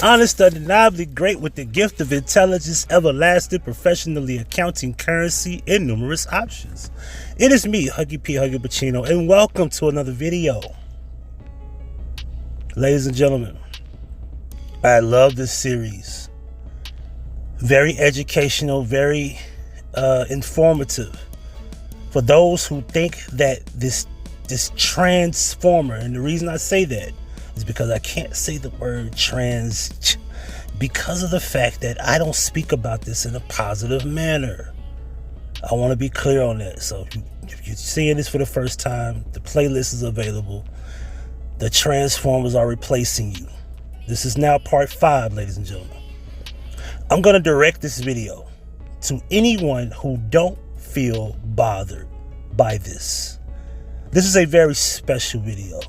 honest, undeniably great with the gift of intelligence, everlasting, professionally accounting currency, and numerous options. It is me, Huggie Pacino, and welcome to another video. Ladies and gentlemen, I love this series. Very educational, very informative. For those who think that this transformer, and the reason I say that is because I can't say the word trans because of the fact that I don't speak about this in a positive manner. I want to be clear on that. So if you're seeing this for the first time, the playlist is available. The transformers are replacing you. This is now part 5, ladies and gentlemen. I'm going to direct this video to anyone who don't feel bothered by this. This is a very special video.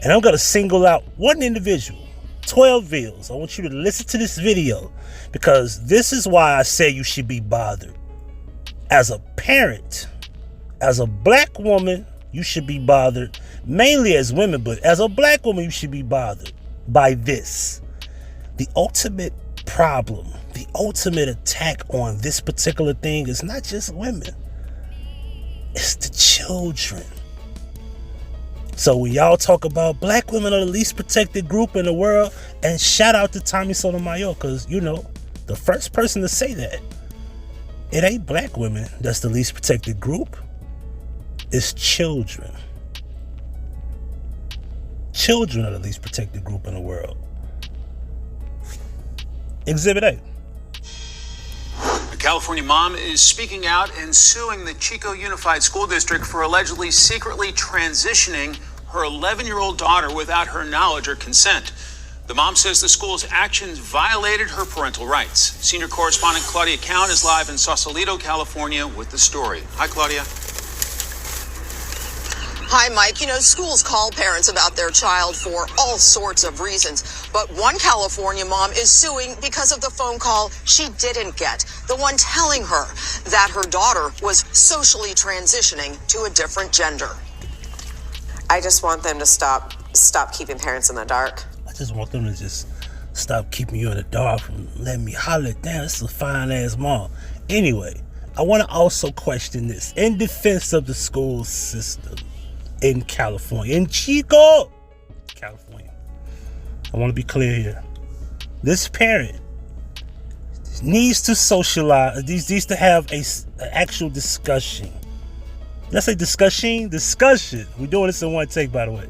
And I'm going to single out one individual, 12 views. I want you to listen to this video because this is why I say you should be bothered. As a parent, as a black woman, you should be bothered. Mainly as women, but as a black woman, you should be bothered by this. The ultimate problem, the ultimate attack on this particular thing is not just women. It's the children. So when y'all talk about black women are the least protected group in the world, and shout out to Tommy Sotomayor, because, you know, the first person to say that, it ain't black women that's the least protected group. It's children. Children are the least protected group in the world. Exhibit A. A California mom is speaking out and suing the Chico Unified School District for allegedly secretly transitioning her 11-year-old daughter without her knowledge or consent. The mom says the school's actions violated her parental rights. Senior correspondent Claudia Count is live in Sausalito, California with the story. Hi, Claudia. Hi, Mike. You know, schools call parents about their child for all sorts of reasons, but one California mom is suing because of the phone call she didn't get, the one telling her that her daughter was socially transitioning to a different gender. I just want them to stop keeping parents in the dark. I just want them to just stop keeping you in the dark and letting me holler it down. This is a fine-ass mom. Anyway, I want to also question this in defense of the school system in California, in Chico, California. I want to be clear here. This parent needs to socialize, needs to have an actual discussion. Let's say discussion. We're doing this in one take, by the way.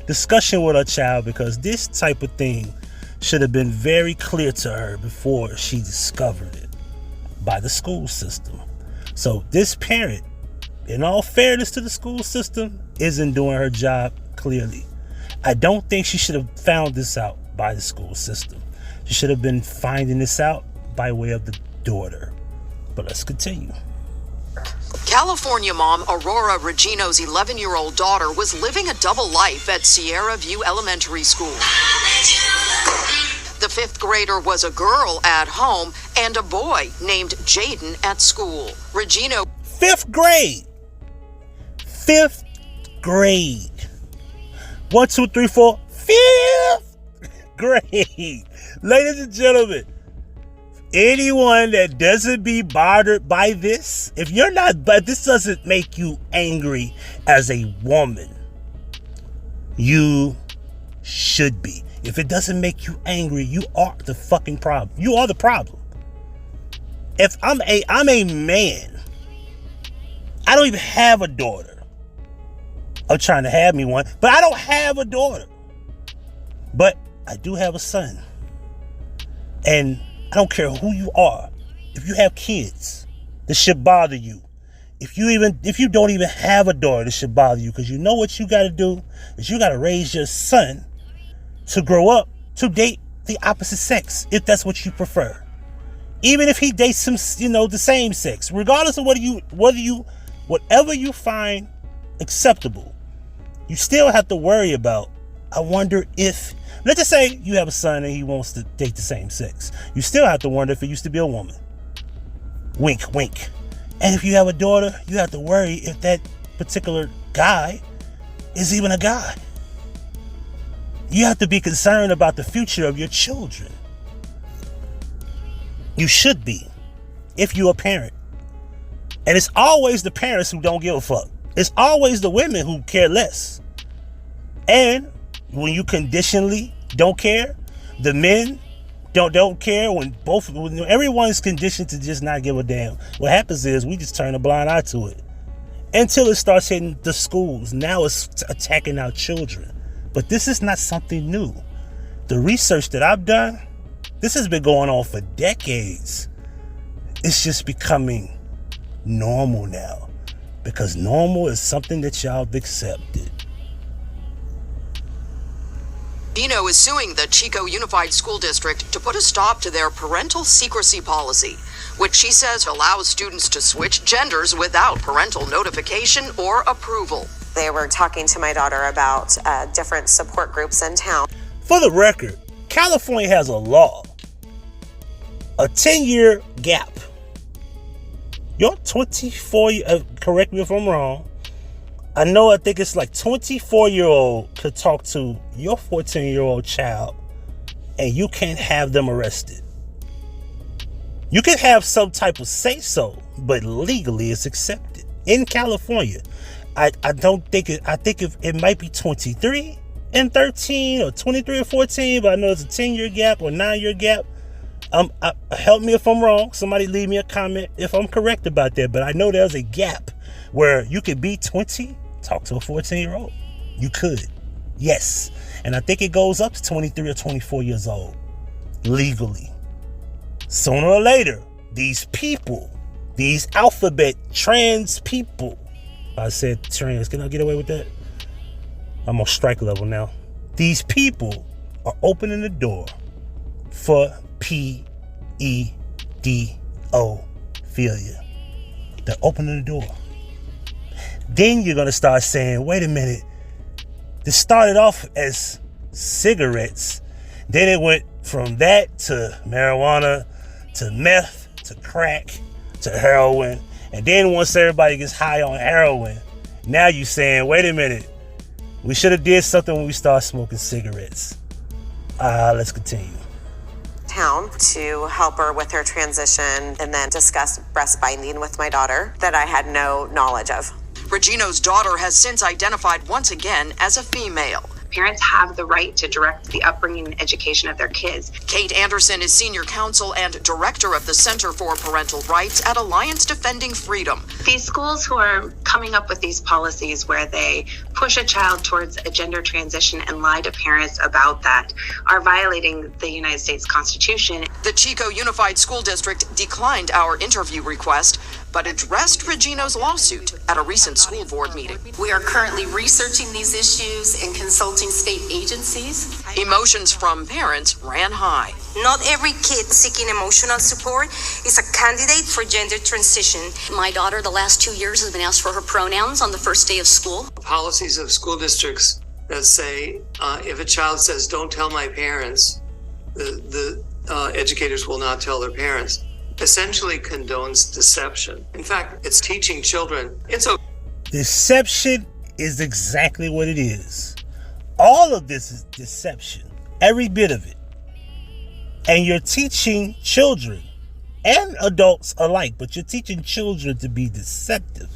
Discussion with her child, because this type of thing should have been very clear to her before she discovered it by the school system. So this parent, in all fairness to the school system, isn't doing her job clearly. I don't think she should have found this out by the school system. She should have been finding this out by way of the daughter. But let's continue. California mom Aurora Regino's 11-year-old daughter was living a double life at Sierra View Elementary School. The 5th grader was a girl at home and a boy named Jaden at school. Regino. 5th grade. 5th grade. 1, 2, 3, 4. 5th grade. Ladies and gentlemen, anyone that doesn't be bothered by this, if you're not, but this doesn't make you angry as a woman, you should be. If it doesn't make you angry, you are the fucking problem. You are the problem. If I'm a man, I don't even have a daughter. I'm trying to have me one, but I don't have a daughter. But I do have a son. And I don't care who you are. If you have kids, this should bother you. If you don't even have a daughter, this should bother you, because you know what you got to do is you got to raise your son to grow up to date the opposite sex, if that's what you prefer. Even if he dates some, the same sex, regardless of whatever you find acceptable, you still have to worry about, I wonder if, let's just say you have a son and he wants to date the same sex. You still have to wonder if it used to be a woman. Wink, wink. And if you have a daughter, you have to worry if that particular guy is even a guy. You have to be concerned about the future of your children. You should be, if you're a parent. And it's always the parents who don't give a fuck. It's always the women who care less. And when you conditionally don't care, the men don't care. When everyone's conditioned to just not give a damn, what happens is we just turn a blind eye to it until it starts hitting the schools. Now it's attacking our children. But this is not something new. The research that I've done, this has been going on for decades. It's just becoming normal now, because normal is something that y'all have accepted. Dino is suing the Chico Unified School District to put a stop to their parental secrecy policy, which she says allows students to switch genders without parental notification or approval. They were talking to my daughter about different support groups in town. For the record, California has a law, a 10-year gap. Your 24, correct me if I'm wrong, I think it's like 24-year-old could talk to your 14-year-old child and you can't have them arrested. You can have some type of say-so, but legally it's accepted in California. I think it might be 23 and 13 or 23 and 14, but I know it's a 10-year gap or 9-year gap. Help me if I'm wrong. Somebody leave me a comment if I'm correct about that. But I know there's a gap where you could be 20, talk to a 14-year-old. You could. Yes. And I think it goes up to 23 or 24 years old. Legally. Sooner or later, these people, these alphabet trans people. I said trans. Can I get away with that? I'm on strike level now. These people are opening the door for PEDO philia. They're opening the door. Then you're going to start saying, wait a minute, this started off as cigarettes. Then it went from that to marijuana, to meth, to crack, to heroin. And then once everybody gets high on heroin, now you're saying, wait a minute, we should have did something when we started smoking cigarettes. Let's continue. Town to help her with her transition and then discuss breast binding with my daughter that I had no knowledge of. Regino's daughter has since identified once again as a female. Parents have the right to direct the upbringing and education of their kids. Kate Anderson is senior counsel and director of the Center for Parental Rights at Alliance Defending Freedom. These schools who are coming up with these policies where they push a child towards a gender transition and lie to parents about that are violating the United States Constitution. The Chico Unified School District declined our interview request, but addressed Regino's lawsuit at a recent school board meeting. We are currently researching these issues and consulting state agencies. Emotions from parents ran high. Not every kid seeking emotional support is a candidate for gender transition. My daughter, the last 2 years, has been asked for her pronouns on the first day of school. Policies of school districts that say if a child says, don't tell my parents, the educators will not tell their parents, essentially condones deception. In fact, it's teaching children. Deception is exactly what it is. All of this is deception. Every bit of it. And you're teaching children and adults alike, but you're teaching children to be deceptive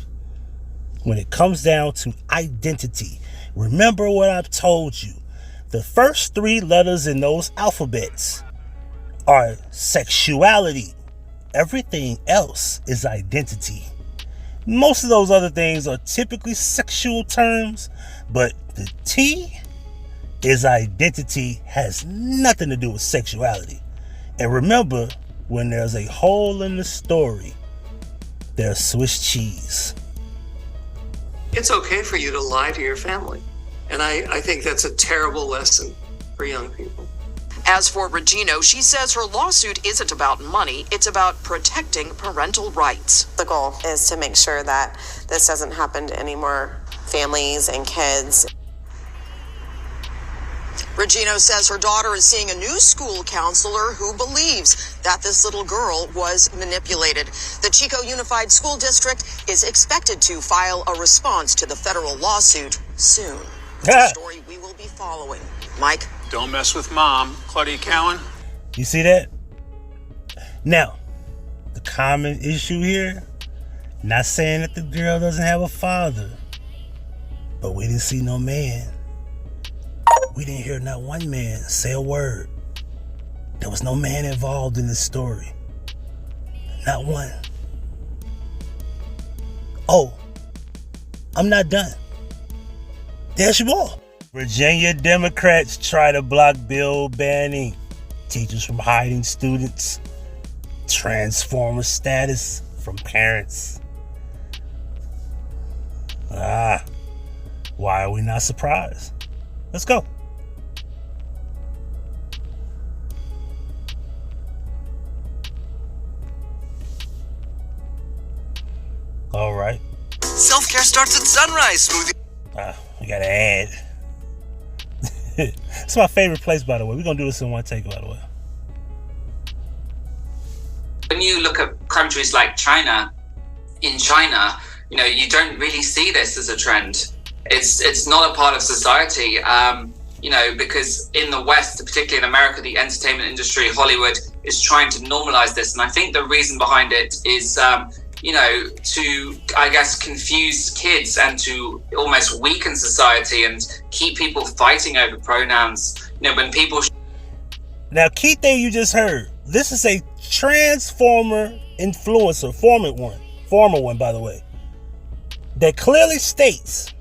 when it comes down to identity. Remember what I've told you. The first 3 letters in those alphabets are sexuality. Everything else is identity. Most of those other things are typically sexual terms, but the T is identity, has nothing to do with sexuality. And remember, when there's a hole in the story, there's Swiss cheese. It's okay for you to lie to your family. And I think that's a terrible lesson for young people. As for Regino, she says her lawsuit isn't about money, it's about protecting parental rights. The goal is to make sure that this doesn't happen to any more families and kids. Regino says her daughter is seeing a new school counselor who believes that this little girl was manipulated. The Chico Unified School District is expected to file a response to the federal lawsuit soon. It's a story we will be following. Mike? Don't mess with mom. Claudia Cowan? You see that? Now, the common issue here, not saying that the girl doesn't have a father, but we didn't see no man. We didn't hear not one man say a word. There was no man involved in this story. Not one. Oh, I'm not done. There's more. Virginia Democrats try to block bill banning teachers from hiding students' transformer status from parents. Why are we not surprised? Let's go. All right. Self-care starts at sunrise, smoothie. We got to add. It's my favorite place, by the way. We're going to do this in one take, by the way. When you look at countries like China, in China, you don't really see this as a trend. It's not a part of society, because in the West, particularly in America, the entertainment industry, Hollywood, is trying to normalize this. And I think the reason behind it is, to, I guess, confuse kids and to almost weaken society and keep people fighting over pronouns. When people... Now, key thing you just heard, this is a transformer influencer, former one, by the way, that clearly states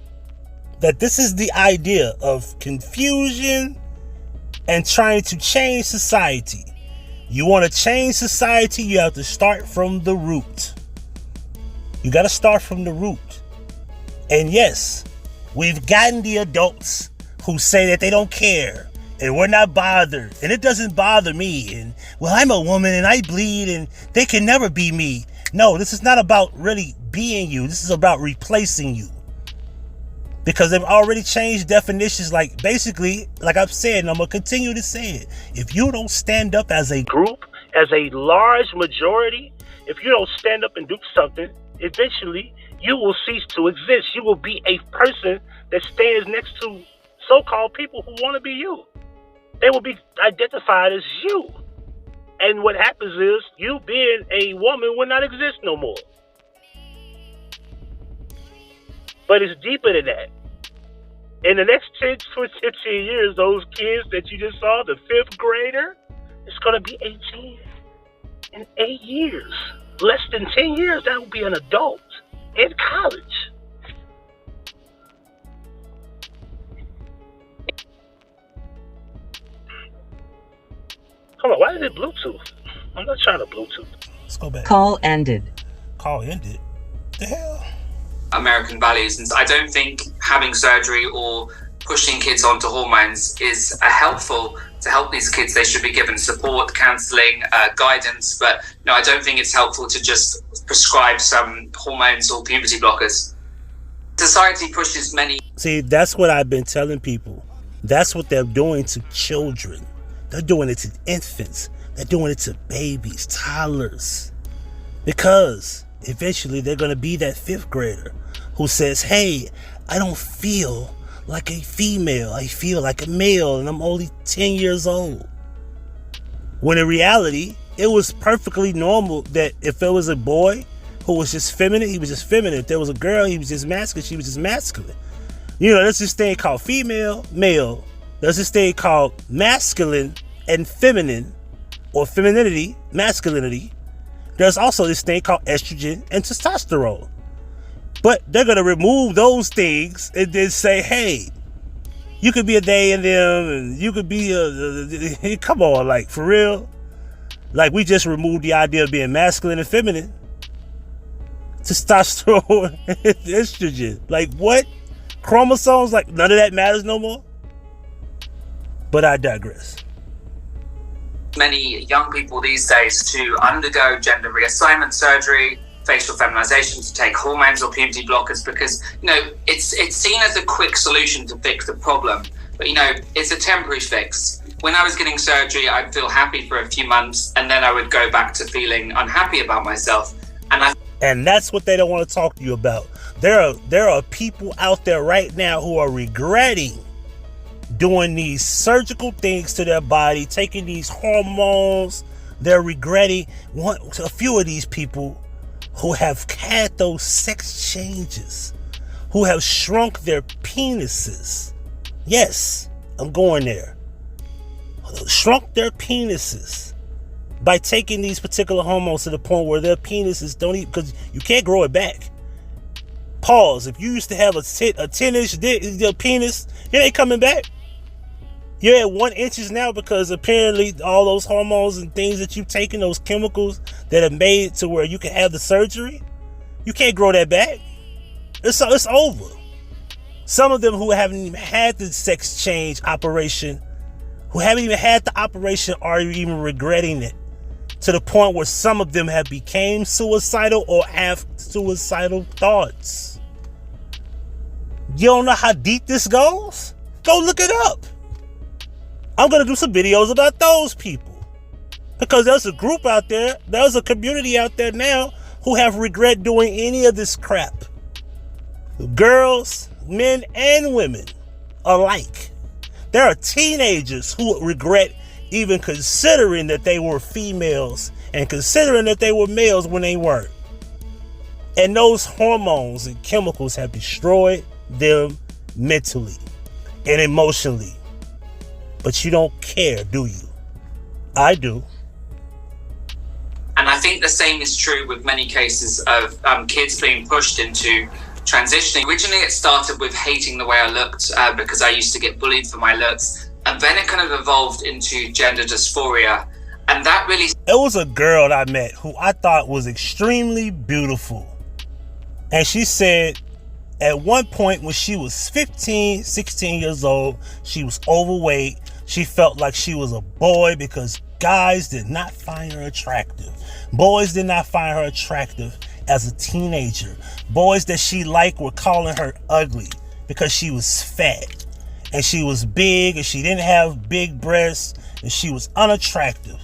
that this is the idea of confusion and trying to change society. You want to change society, you have to start from the root. You got to start from the root. And yes, we've gotten the adults who say that they don't care and we're not bothered and it doesn't bother me, and well, I'm a woman and I bleed and they can never be me. No, this is not about really being you. This is about replacing you. Because they've already changed definitions, like basically, like I've said, and I'm going to continue to say it. If you don't stand up as a group, as a large majority, if you don't stand up and do something, eventually you will cease to exist. You will be a person that stands next to so-called people who want to be you. They will be identified as you. And what happens is, you being a woman will not exist no more. But it's deeper than that. In the next 10 to 15 years, those kids that you just saw, the 5th grader, it's going to be 18 in 8 years. Less than 10 years, that will be an adult in college. Hold on, why is it Bluetooth? I'm not trying to Bluetooth. Let's go back. Call ended. Call ended? The hell? American values, and I don't think having surgery or pushing kids onto hormones is helpful to help these kids. They should be given support, counseling, guidance, but no, I don't think it's helpful to just prescribe some hormones or puberty blockers. Society pushes many. See, that's what I've been telling people. That's what they're doing to children. They're doing it to infants. They're doing it to babies, toddlers. Because eventually they're going to be that 5th grader who says, hey, I don't feel like a female. I feel like a male and I'm only 10 years old. When in reality, it was perfectly normal that if there was a boy who was just feminine, he was just feminine. If there was a girl, he was just masculine, she was just masculine. There's this thing called female, male. There's this thing called masculine and feminine, or femininity, masculinity. There's also this thing called estrogen and testosterone. But they're going to remove those things and then say, hey, you could be a they and them, and you could be a come on, like, for real? Like, we just removed the idea of being masculine and feminine. Testosterone and estrogen. Like, what? Chromosomes? Like, none of that matters no more? But I digress. Many young people these days to undergo gender reassignment surgery, facial feminization, to take hormones or puberty blockers, because it's seen as a quick solution to fix the problem, but it's a temporary fix. When I was getting surgery, I'd feel happy for a few months and then I would go back to feeling unhappy about myself. And that's what they don't want to talk to you about. There are people out there right now who are regretting doing these surgical things to their body, taking these hormones, they're regretting a few of these people who have had those sex changes, who have shrunk their penises. Yes, I'm going there. Shrunk their penises by taking these particular hormones to the point where their penises don't even, because you can't grow it back. Pause. If you used to have a 10-inch dick, penis, it ain't coming back. You're at 1 inch now because apparently all those hormones and things that you've taken, those chemicals that have made to where you can have the surgery, you can't grow that back. It's over. Some of them who haven't even had the sex change operation, who haven't even had the operation, are even regretting it, to the point where some of them have become suicidal or have suicidal thoughts. You don't know how deep this goes? Go look it up. I'm going to do some videos about those people, because there's a group out there, there's a community out there now who have regret doing any of this crap. Girls, men, and women alike. There are teenagers who regret even considering that they were females and considering that they were males when they weren't. And those hormones and chemicals have destroyed them mentally and emotionally. But you don't care, do you? I do. And I think the same is true with many cases of kids being pushed into transitioning. Originally, it started with hating the way I looked because I used to get bullied for my looks. And then it kind of evolved into gender dysphoria. And that really... It was a girl I met who I thought was extremely beautiful. And she said at one point when she was 15, 16 years old, she was overweight. She felt like she was a boy because guys did not find her attractive. Boys did not find her attractive as a teenager. Boys that she liked were calling her ugly because she was fat and she was big and she didn't have big breasts and she was unattractive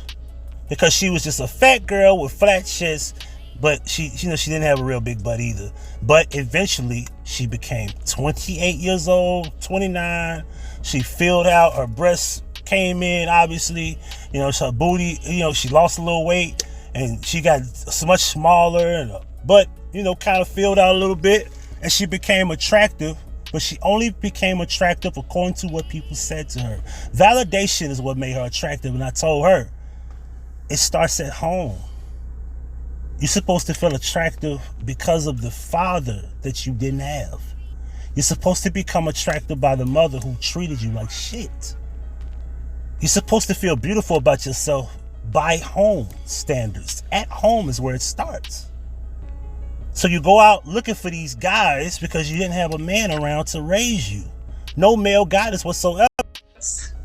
because she was just a fat girl with flat chest, but she didn't have a real big butt either. But eventually she became 28 years old, 29. She filled out, her breasts came in, obviously, her booty, she lost a little weight and she got so much smaller and her butt, kind of filled out a little bit, and she became attractive, but she only became attractive according to what people said to her. Validation is what made her attractive, and I told her, it starts at home. You're supposed to feel attractive because of the father that you didn't have. You're supposed to become attracted by the mother who treated you like shit. You're supposed to feel beautiful about yourself by home standards. At home is where it starts. So you go out looking for these guys because you didn't have a man around to raise you. No male guidance whatsoever.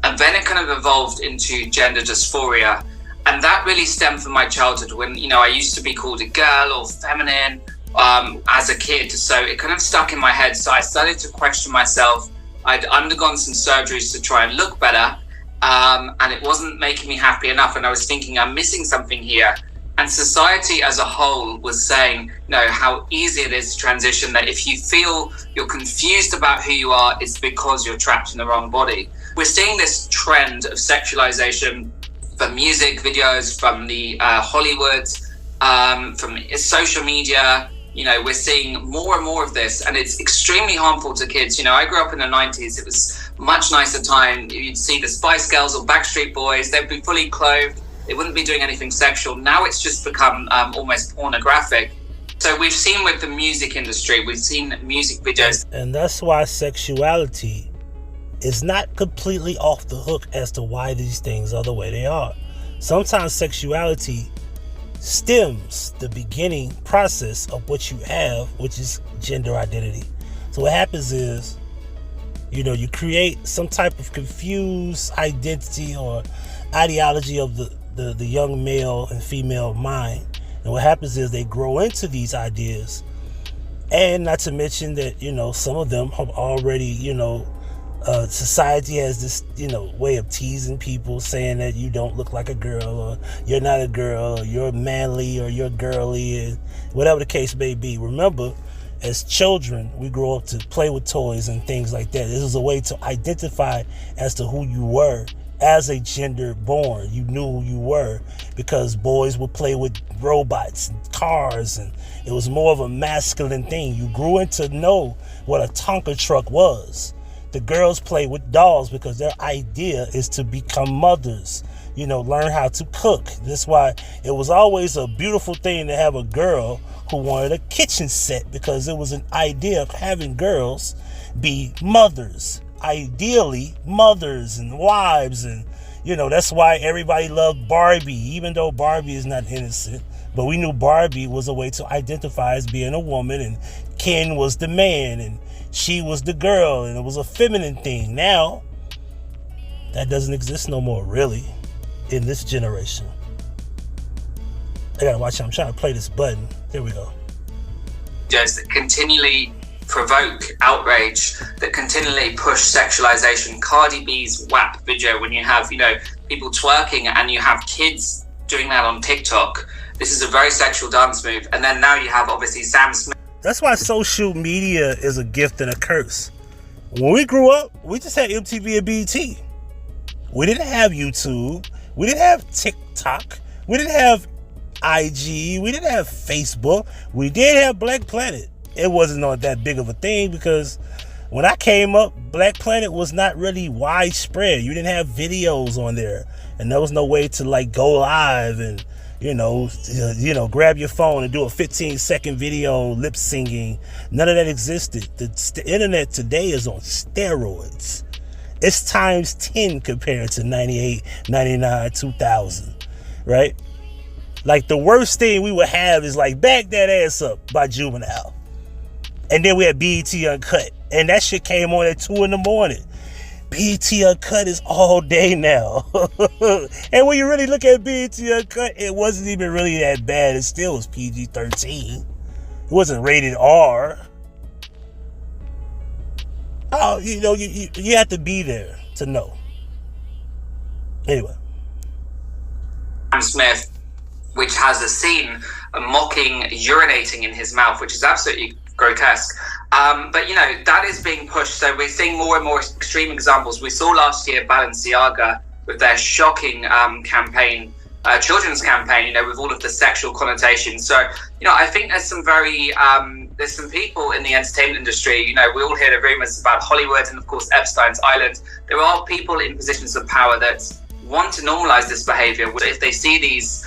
And then it kind of evolved into gender dysphoria. And that really stemmed from my childhood when, I used to be called a girl or feminine as a kid. So it kind of stuck in my head. So I started to question myself. I'd undergone some surgeries to try and look better. And it wasn't making me happy enough. And I was thinking, I'm missing something here. And society as a whole was saying, how easy it is to transition, that if you feel you're confused about who you are, it's because you're trapped in the wrong body. We're seeing this trend of sexualization from music videos, from the Hollywood, from social media. We're seeing more and more of this, and it's extremely harmful to kids. I grew up in the 90s. It was a much nicer time. You'd see the Spice Girls or Backstreet Boys. They'd be fully clothed. They wouldn't be doing anything sexual. Now it's just become almost pornographic. So we've seen with the music industry, we've seen music videos. And that's why sexuality is not completely off the hook as to why these things are the way they are. Sometimes sexuality stems the beginning process of what you have, which is gender identity. So what happens is, you create some type of confused identity or ideology of the young male and female mind. And what happens is they grow into these ideas. And not to mention that, some of them have already, society has this, way of teasing people, saying that you don't look like a girl, or you're not a girl, or you're manly, or you're girly, and whatever the case may be. Remember, as children, we grow up to play with toys and things like that. This is a way to identify as to who you were as a gender born. You knew who you were because boys would play with robots and cars, and it was more of a masculine thing. You grew into know what a Tonka truck was. The girls play with dolls because their idea is to become mothers, you know, learn how to cook. That's why it was always a beautiful thing to have a girl who wanted a kitchen set, because it was an idea of having girls be mothers, ideally mothers and wives. And you know, that's why everybody loved Barbie, even though Barbie is not innocent. But we knew Barbie was a way to identify as being a woman, and Ken was the man and she was the girl, and it was a feminine thing. Now that doesn't exist no more, really, in this generation. I gotta watch. I'm trying to play this button. There we go. Just that continually provoke outrage, that continually push sexualization. Cardi B's WAP video, when you have, you know, people twerking and you have kids doing that on TikTok. This is a very sexual dance move. And then now you have obviously Sam Smith. That's why social media is a gift and a curse. When we grew up, we just had MTV and BET. We didn't have YouTube. We didn't have TikTok. We didn't have IG. We didn't have Facebook. We did have Black Planet. It wasn't not that big of a thing because when I came up, Black Planet was not really widespread. You didn't have videos on there, and there was no way to like go live and you know, grab your phone and do a 15-second video lip singing. None of that existed. The internet today is on steroids. It's times 10 compared to 98, 99, 2000, right? Like the worst thing we would have is like Back That Ass Up by Juvenile. And then we had BET Uncut. And that shit came on at 2 a.m. BET Uncut is all day now. And when you really look at BET Uncut, it wasn't even really that bad. It still was PG-13. It wasn't rated R. Oh, you know, you have to be there to know. Anyway. Sam Smith, which has a scene mocking urinating in his mouth, which is absolutely grotesque. But, you know, that is being pushed. So we're seeing more and more extreme examples. We saw last year Balenciaga with their shocking campaign, children's campaign, you know, with all of the sexual connotations. So, you know, I think there's some very, there's some people in the entertainment industry, you know, we all hear the rumors about Hollywood and, of course, Epstein's Island. There are people in positions of power that want to normalize this behavior. If they see these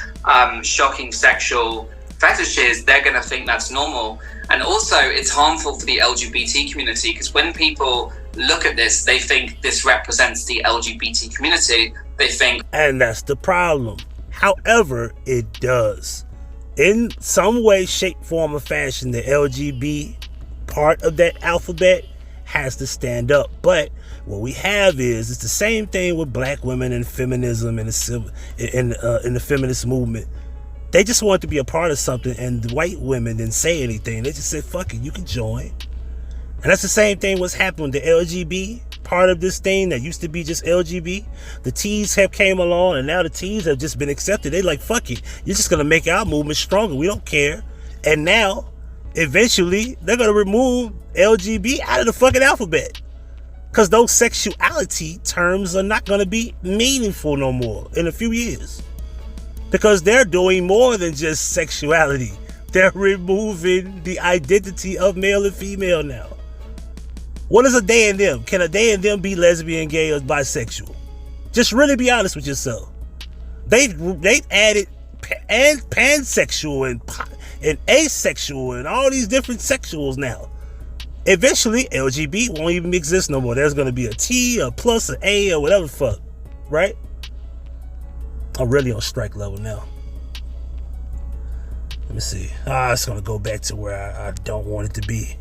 shocking sexual fetishes, they're going to think that's normal. And also, it's harmful for the LGBT community because when people look at this, they think this represents the LGBT community. They think... And that's the problem. However, it does. In some way, shape, form, or fashion, the LGBT part of that alphabet has to stand up. But what we have is, it's the same thing with black women and feminism and in the feminist movement. They just wanted to be a part of something, and the white women didn't say anything. They just said, fuck it, you can join. And that's the same thing what's happened with the LGBT part of this thing that used to be just LGBT. The T's have came along, and now the T's have just been accepted. They like, fuck it, you're just going to make our movement stronger. We don't care. And now, eventually, they're going to remove LGBT out of the fucking alphabet. Because those sexuality terms are not going to be meaningful no more in a few years. Because they're doing more than just sexuality. They're removing the identity of male and female now. What is a they and them? Can a they and them be lesbian, gay, or bisexual? Just really be honest with yourself. They've added pansexual and asexual and all these different sexuals now. Eventually, LGBT won't even exist no more. There's going to be a T, a plus, an A, or whatever the fuck. Right? I'm really on strike level now. Let me see. It's going to go back to where I don't want it to be.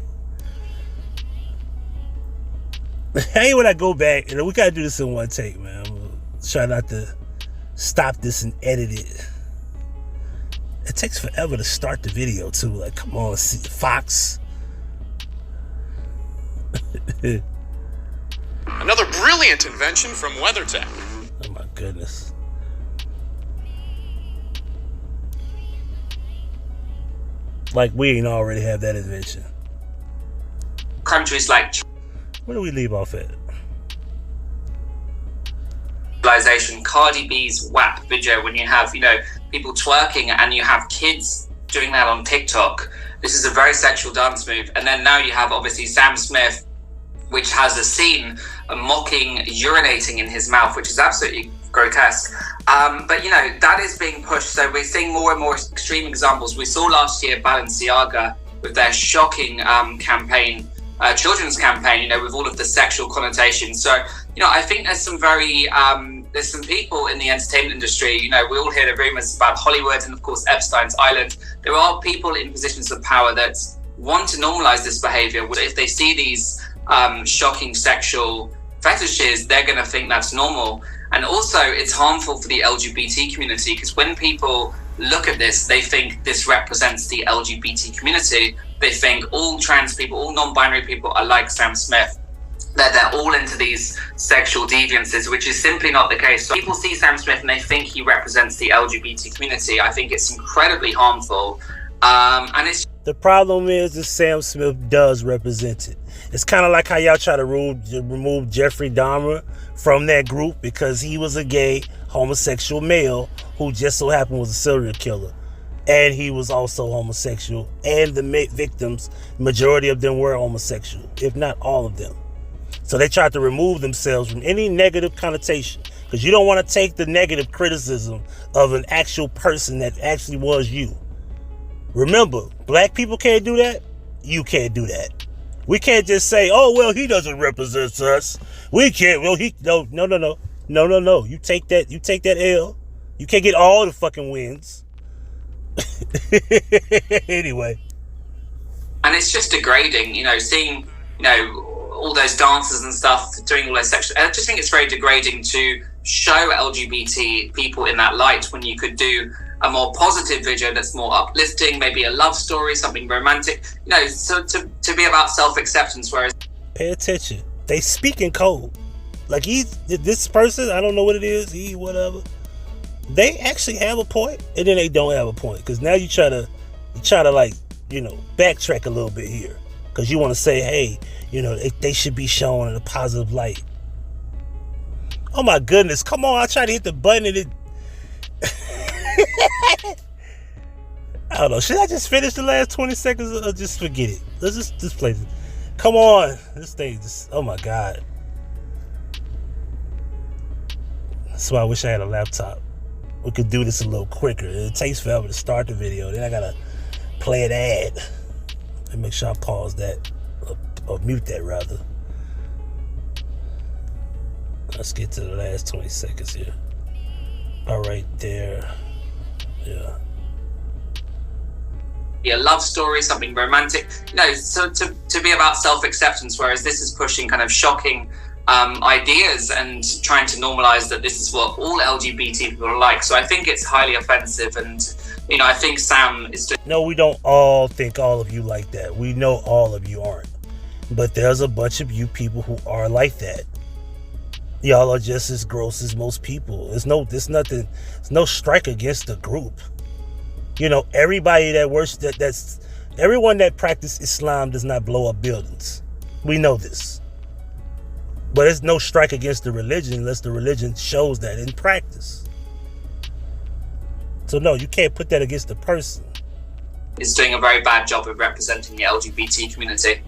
Hey, when I go back, we got to do this in one take, man. I'm going to try not to stop this and edit it. It takes forever to start the video, too. Like, come on, see, Fox. Another brilliant invention from WeatherTech. Oh, my goodness. Like we ain't already have that invention. Countries like... Where do we leave off at? sexualization. Cardi B's WAP video, when you have, you know, people twerking and you have kids doing that on TikTok. This is a very sexual dance move. And then now you have obviously Sam Smith, which has a scene mocking urinating in his mouth, which is absolutely grotesque. But you know, that is being pushed. So we're seeing more and more extreme examples. We saw last year Balenciaga with their shocking campaign, children's campaign, you know, with all of the sexual connotations. So, you know, I think there's some very, there's some people in the entertainment industry, you know, we all hear the rumors about Hollywood and of course Epstein's Island. There are people in positions of power that want to normalize this behavior. If they see these shocking sexual fetishes, they're going to think that's normal. And also it's harmful for the LGBT community, because when people look at this, they think this represents the LGBT community. They think all trans people, all non-binary people are like Sam Smith. They're all into these sexual deviances, which is simply not the case. So people see Sam Smith and they think he represents the LGBT community. I think it's incredibly harmful. And it's the problem is that Sam Smith does represent it. It's kind of like how y'all try to remove Jeffrey Dahmer from that group because he was a gay homosexual male who just so happened was a serial killer. And he was also homosexual. And the victims, majority of them were homosexual, if not all of them. So they tried to remove themselves from any negative connotation, because you don't want to take the negative criticism of an actual person that actually was you. Remember, black people can't do that. You can't do that. We can't just say, oh, well, he doesn't represent us. We can't. Well, no. You take that L. You can't get all the fucking wins. Anyway. And it's just degrading, you know, seeing, you know, all those dancers and stuff doing all those sexual. I just think it's very degrading to show LGBT people in that light when you could do a more positive video that's more uplifting, maybe a love story, something romantic, you know, so to be about self-acceptance. Whereas, pay attention, they speak in code. Like this person, I don't know what it is, whatever. They actually have a point, and then they don't have a point, because now you try to like, you know, backtrack a little bit here, because you want to say, hey, you know, they should be shown in a positive light. Oh my goodness, come on! I tried to hit the button and it. I don't know. Should I just finish the last 20 seconds or just forget it? Let's just play this. Come on, this thing just. Oh my god. That's why I wish I had a laptop. We could do this a little quicker. It takes forever to start the video. Then I gotta play an ad and make sure I pause that or mute that rather. Let's get to the last 20 seconds here. All right there. Yeah. A love story, something romantic, you know, so to be about self-acceptance, whereas this is pushing kind of shocking ideas and trying to normalize that this is what all LGBT people are like. So I think it's highly offensive, and you know, I think Sam is doing. No, we don't all think all of you like that. We know all of you aren't, but there's a bunch of you people who are like that. Y'all are just as gross as most people. There's no strike against the group. You know, everybody that works, that's everyone that practices Islam does not blow up buildings. We know this. But there's no strike against the religion unless the religion shows that in practice. So no, you can't put that against the person. Is doing a very bad job of representing the LGBT community.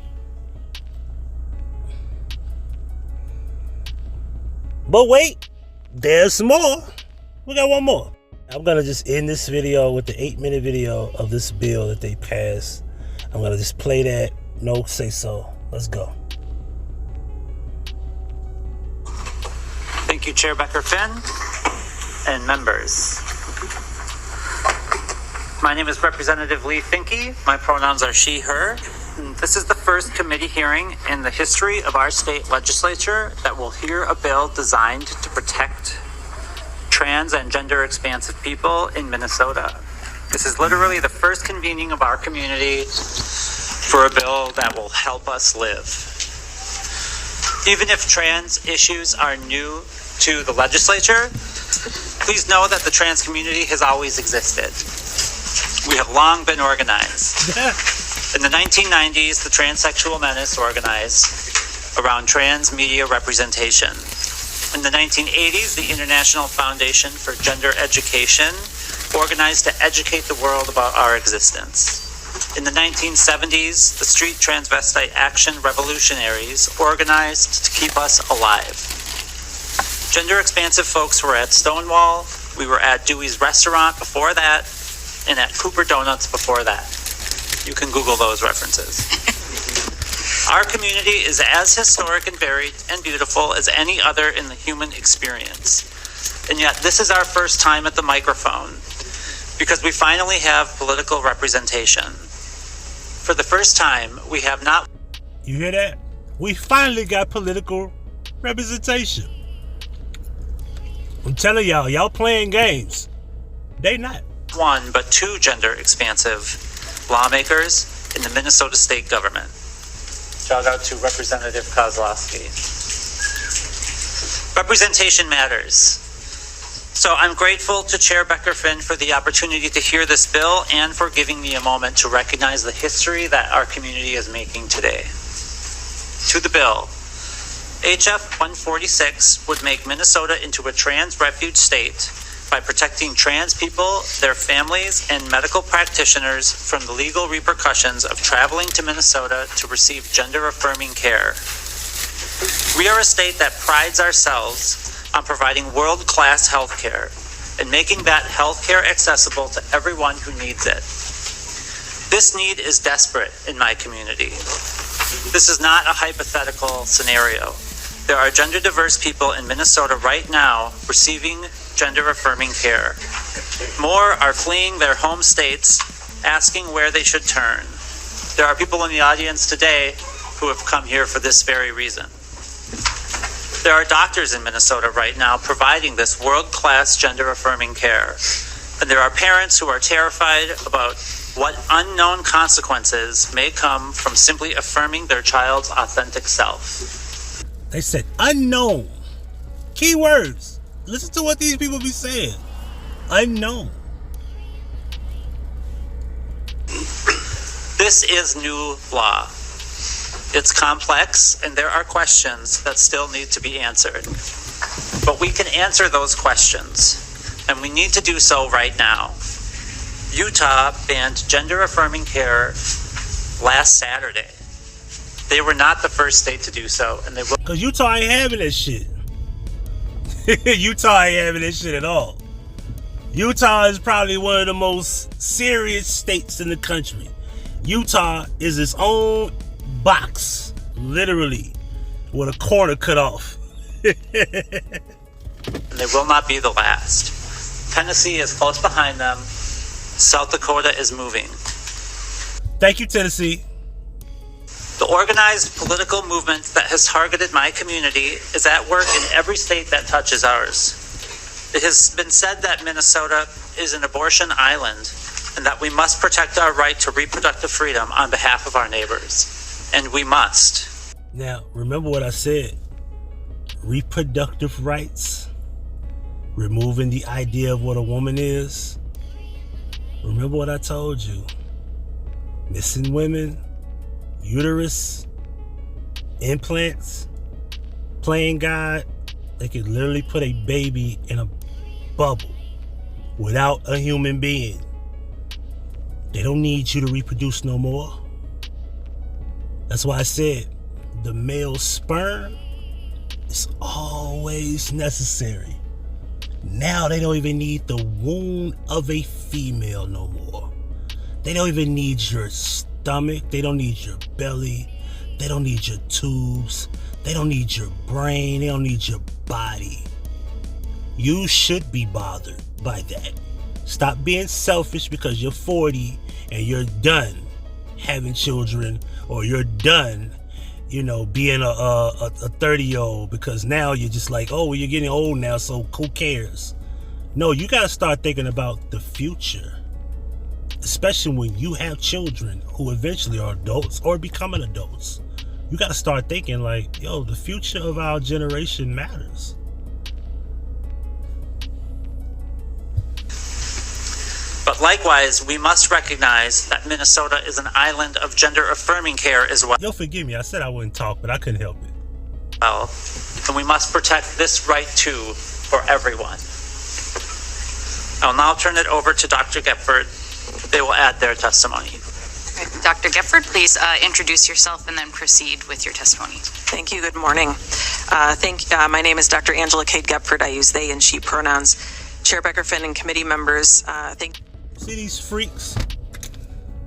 But wait, there's more. We got one more. I'm going to just end this video with the 8-minute video of this bill that they passed. I'm going to just play that. No say so. Let's go. Thank you, Chair Becker-Finn and members. My name is Representative Lee Finke. My pronouns are she, her. This is the first committee hearing in the history of our state legislature that will hear a bill designed to protect trans and gender expansive people in Minnesota. This is literally the first convening of our community for a bill that will help us live. Even if trans issues are new to the legislature, please know that the trans community has always existed. We have long been organized. In the 1990s, the Transsexual Menace organized around trans media representation. In the 1980s, the International Foundation for Gender Education organized to educate the world about our existence. In the 1970s, the Street Transvestite Action Revolutionaries organized to keep us alive. Gender expansive folks were at Stonewall, we were at Dewey's Restaurant before that, and at Cooper Donuts before that. You can Google those references. Our community is as historic and varied and beautiful as any other in the human experience. And yet this is our first time at the microphone because we finally have political representation. For the first time, we have not... You hear that? We finally got political representation. I'm telling y'all, y'all playing games. They not. One, but two gender expansive lawmakers in the Minnesota state government. Shout out to Representative Kozlowski. Representation matters. So I'm grateful to Chair Becker-Finn for the opportunity to hear this bill and for giving me a moment to recognize the history that our community is making today. To the bill. HF 146 would make Minnesota into a trans refuge state by protecting trans people, their families, and medical practitioners from the legal repercussions of traveling to Minnesota to receive gender-affirming care. We are a state that prides ourselves on providing world-class health care and making that health care accessible to everyone who needs it. This need is desperate in my community. This is not a hypothetical scenario. There are gender-diverse people in Minnesota right now receiving gender-affirming care. More are fleeing their home states, asking where they should turn. There are people in the audience today who have come here for this very reason. There are doctors in Minnesota right now providing this world-class gender-affirming care. And there are parents who are terrified about what unknown consequences may come from simply affirming their child's authentic self. They said unknown. Keywords. Listen to what these people be saying. Unknown. This is new law. It's complex, and there are questions that still need to be answered. But we can answer those questions, and we need to do so right now. Utah banned gender-affirming care last Saturday. They were not the first state to do so, and they will. Because Utah ain't having that shit. Utah ain't having that shit at all. Utah is probably one of the most serious states in the country. Utah is its own box, literally, with a corner cut off. And they will not be the last. Tennessee is close behind them. South Dakota is moving. Thank you, Tennessee. The organized political movement that has targeted my community is at work in every state that touches ours. It has been said that Minnesota is an abortion island and that we must protect our right to reproductive freedom on behalf of our neighbors. And we must. Now, remember what I said. Reproductive rights. Removing the idea of what a woman is. Remember what I told you. Missing women. Uterus. Implants. Playing God. They could literally put a baby in a bubble without a human being. They don't need you to reproduce no more. That's why I said the male sperm is always necessary. Now they don't even need the womb of a female no more. They don't even need your stomach. They don't need your belly. They don't need your tubes. They don't need your brain. They don't need your body. You should be bothered by that. Stop being selfish because you're 40 and you're done having children, or you're done, being a 30-year-old because now you're just like, oh, well, you're getting old now, so who cares? No, you got to start thinking about the future, especially when you have children who eventually are adults or becoming adults. You got to start thinking like, yo, the future of our generation matters. But likewise, we must recognize that Minnesota is an island of gender-affirming care as well. Yo, forgive me. I said I wouldn't talk, but I couldn't help it. well, and we must protect this right too for everyone. I'll now turn it over to Dr. Gepford. They will add their testimony. Dr. Gepford, please introduce yourself and then proceed with your testimony. Thank you. Good morning. My name is Dr. Angela Kate Gepford. I use they and she pronouns. Chair Becker-Finn and committee members, See these freaks?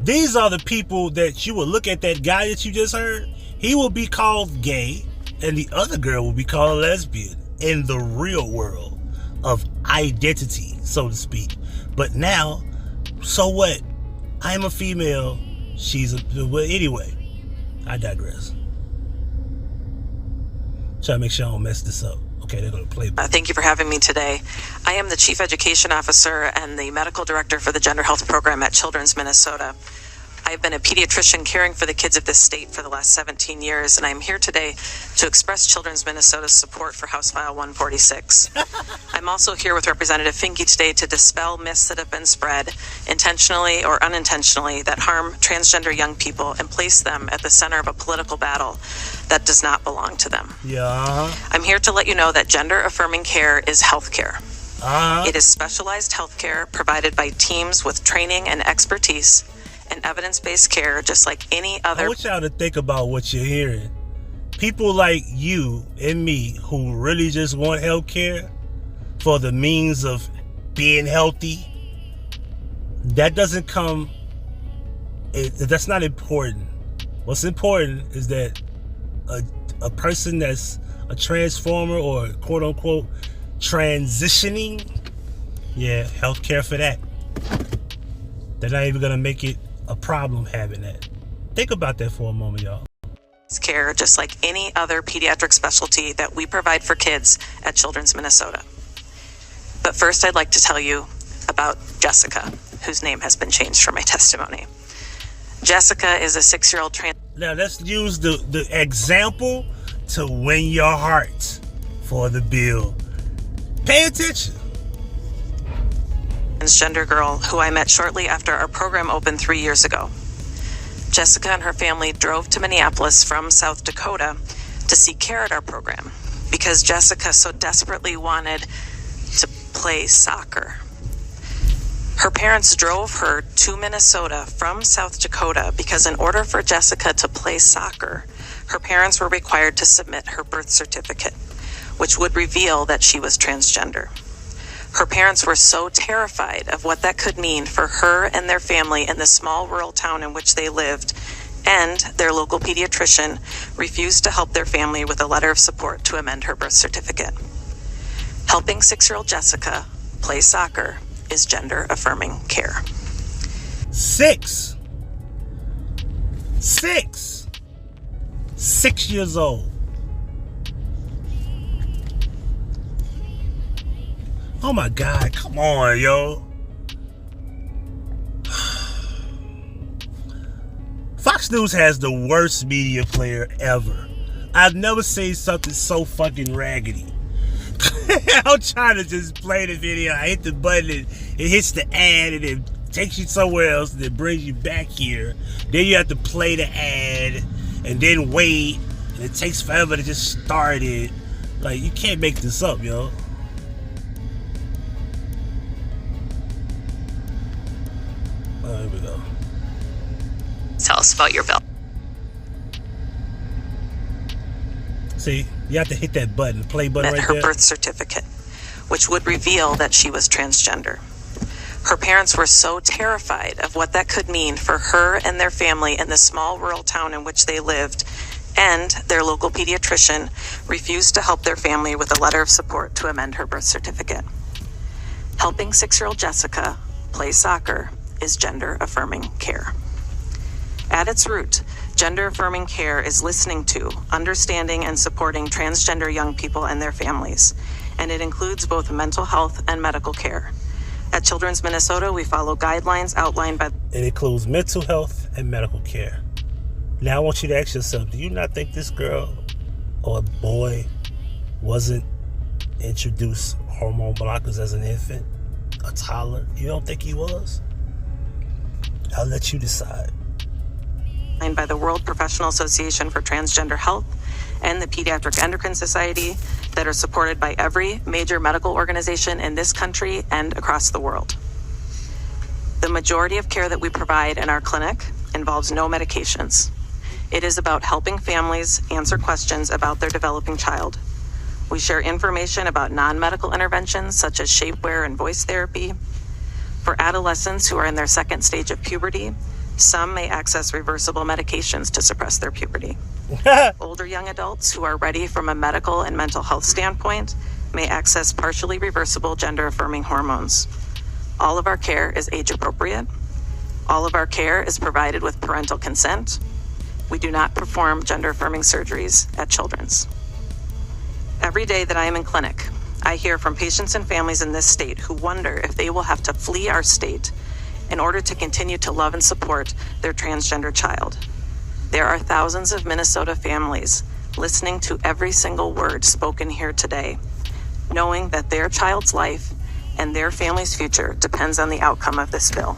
These are the people that you will look at that guy that you just heard. He will be called gay and the other girl will be called lesbian in the real world of identity, so to speak. But now, so what? I am a female. She's a... Well, anyway, I digress. Try to make sure I don't mess this up. Okay, they're going to play. Thank you for having me today. I am the Chief Education Officer and the Medical Director for the Gender Health Program at Children's Minnesota. I've been a pediatrician caring for the kids of this state for the last 17 years, and I'm here today to express Children's Minnesota's support for House File 146. I'm also here with Representative Finke today to dispel myths that have been spread, intentionally or unintentionally, that harm transgender young people and place them at the center of a political battle that does not belong to them. I'm here to let you know that gender-affirming care is health care. It is specialized health care provided by teams with training and expertise and evidence-based care, just like any other. I want y'all to think about what you're hearing. People like you and me who really just want health care for the means of being healthy, that doesn't come, that's not important. What's important is that a person that's a transformer or quote-unquote transitioning, yeah, health care for that. They're not even gonna make it a problem having that. Think about that for a moment, y'all. Care just like any other pediatric specialty that we provide for kids at Children's Minnesota. But first, I'd like to tell you about Jessica, whose name has been changed for my testimony. Jessica is a 6-year-old trans. Now let's use the example to win your heart for the bill. Pay attention. Transgender girl who I met shortly after our program opened 3 years ago. Jessica and her family drove to Minneapolis from South Dakota to seek care at our program because Jessica so desperately wanted to play soccer. Her parents drove her to Minnesota from South Dakota because in order for Jessica to play soccer, her parents were required to submit her birth certificate, which would reveal that she was transgender. Her parents were so terrified of what that could mean for her and their family in the small rural town in which they lived, and their local pediatrician refused to help their family with a letter of support to amend her birth certificate. Helping 6-year-old Jessica play soccer is gender-affirming care. 6 years old. Oh my God, come on, yo. Fox News has the worst media player ever. I've never seen something so fucking raggedy. I'm trying to just play the video. I hit the button, and it hits the ad, and it takes you somewhere else, and it brings you back here. Then you have to play the ad, and then wait, and it takes forever to just start it. Like, you can't make this up, yo. There we go. Tell us about your bill. See, you have to hit that button, the play button right her there. Birth certificate, which would reveal that she was transgender. Her parents were so terrified of what that could mean for her and their family in the small rural town in which they lived, and their local pediatrician refused to help their family with a letter of support to amend her birth certificate. Helping 6-year-old Jessica play soccer is gender-affirming care. At its root, gender-affirming care is listening to, understanding, and supporting transgender young people and their families, and it includes both mental health and medical care. At Children's Minnesota, we follow guidelines outlined by... It includes mental health and medical care. Now I want you to ask yourself, do you not think this girl or boy wasn't introduced hormone blockers as an infant, a toddler? You don't think he was? I'll let you decide. By the World Professional Association for Transgender Health and the Pediatric Endocrine Society that are supported by every major medical organization in this country and across the world. The majority of care that we provide in our clinic involves no medications. It is about helping families answer questions about their developing child. We share information about non-medical interventions such as shapewear and voice therapy. For adolescents who are in their second stage of puberty, some may access reversible medications to suppress their puberty. Older young adults who are ready from a medical and mental health standpoint may access partially reversible gender-affirming hormones. All of our care is age appropriate. All of our care is provided with parental consent. We do not perform gender-affirming surgeries at Children's. Every day that I am in clinic, I hear from patients and families in this state who wonder if they will have to flee our state in order to continue to love and support their transgender child. There are thousands of Minnesota families listening to every single word spoken here today, knowing that their child's life and their family's future depends on the outcome of this bill.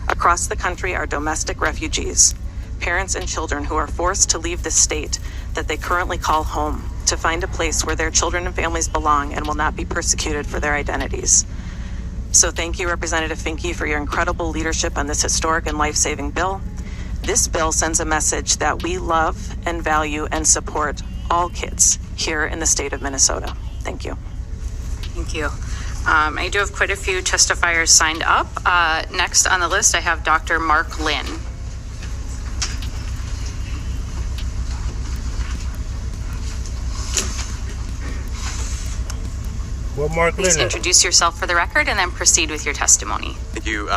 Across the country are domestic refugees, parents and children who are forced to leave the state that they currently call home to find a place where their children and families belong and will not be persecuted for their identities. So thank you, Representative Finke, for your incredible leadership on this historic and life-saving bill. This bill sends a message that we love and value and support all kids here in the state of Minnesota. Thank you. Thank you. I do have quite a few testifiers signed up. Next on the list, I have Dr. Mark Lynn. Well, Mark Please Lynn. introduce yourself for the record and then proceed with your testimony. Thank you,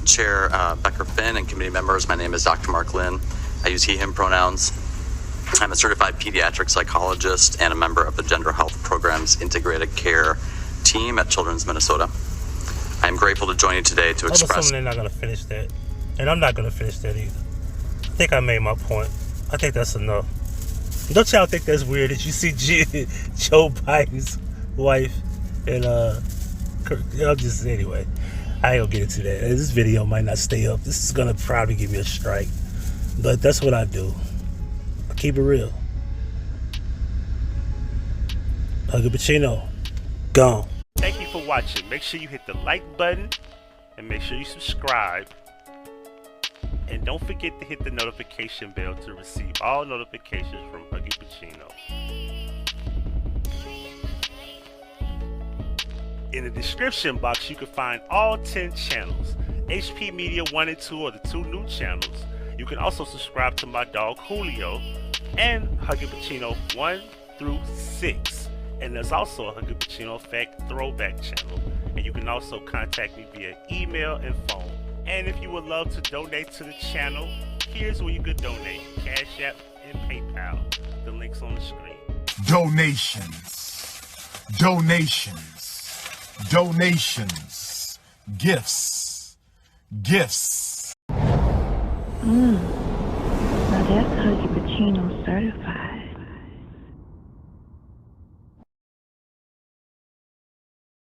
Chair Becker Finn and committee members. My name is Dr. Mark Lynn. I use he, him pronouns. I'm a certified pediatric psychologist and a member of the Gender Health Program's Integrated Care team at Children's Minnesota. I am grateful to join you today to express... They're not going to finish that. And I'm not going to finish that either. I think I made my point. I think that's enough. Don't y'all think that's weird that you see Joe Biden's wife and anyway, I ain't gonna get into that. This video might not stay up. This is gonna probably give me a strike, but that's what I do. I keep it real. Huggie Pacino, gone. Thank you for watching. Make sure you hit the like button and make sure you subscribe. And don't forget to hit the notification bell to receive all notifications from Huggie Pacino. In the description box, you can find all 10 channels. HP Media 1 and 2 are the 2 new channels. You can also subscribe to my dog Julio and Huggie Pacino 1 through 6. And there's also a Huggie Pacino Effect Throwback channel. And you can also contact me via email and phone. And if you would love to donate to the channel, here's where you could donate. Cash App and PayPal. The link's on the screen. Donations. Gifts. Now that's Huggie Pacino certified.